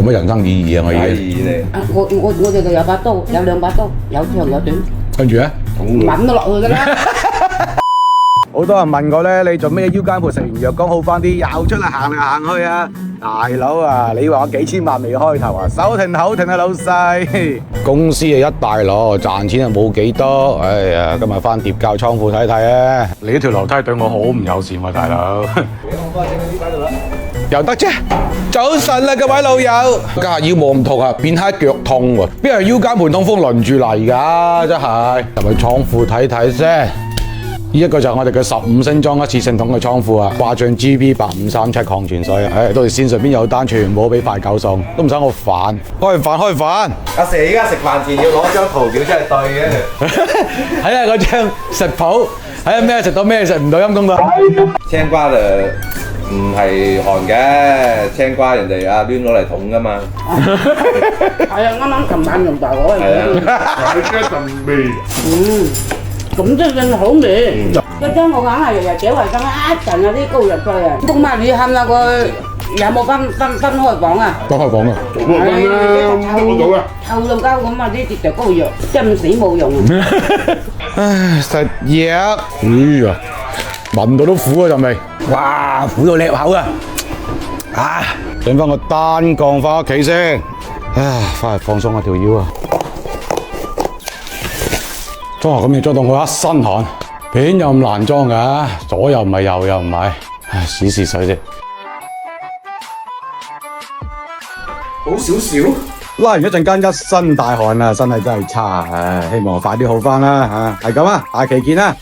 冇乜人生意義啊！我已經。意義嚟。我哋度有把刀，有兩把刀，有長有短，跟住咧，抿到落去㗎啦。好多人問我咧，你做咩腰間盤食完藥講好翻啲，又出嚟行嚟行去啊？大佬啊，你話我幾千萬未開頭啊？手停口停啊，老細！公司係一大籮，賺錢又冇幾多。哎呀，今日翻疊教倉庫睇睇啊！你呢條樓梯對我好唔友善喎，大佬。又得啫。早晨啦，各位老友。家下腰冇咁痛啊，變係腳痛喎。邊係腰間盤痛風輪住嚟㗎？真係。入去倉庫睇睇先。呢一個就係我哋嘅15升裝一次性桶嘅倉庫啊，掛張 GB8537礦泉水，到時線上邊有單，全部俾快狗送，都唔使我煩。開飯！阿蛇依家食飯前要攞張圖表出嚟對嘅。睇下嗰張食譜，睇下咩食到咩食唔到陰公啦。青瓜就唔係寒嘅，青瓜人哋攣攞嚟捅噶嘛。係啊，啱啱琴晚用大鑊嚟嘅。係一陣味。咁真係好味。嗰張我硬係日日寫衞生一陣有啲高入去啊。咁啊，你喊下佢有冇分開房啊？分開房啊！臭到鳩咁啊！啲跌就高藥，真死冇用啊！唉，食藥，哎呀，聞到都苦啊陣味，哇，苦到裂口啊！啊，整翻個單槓翻屋企先，翻嚟放鬆下條腰啊！裝下咁嘢裝到我一身汗，邊有咁難裝㗎？左又唔係，右又唔係，唉，試水啫。好少少。拉完一陣間一身大汗啊，身體真係差，唉，希望我快啲好翻啦嚇，係咁啊，下期見啦。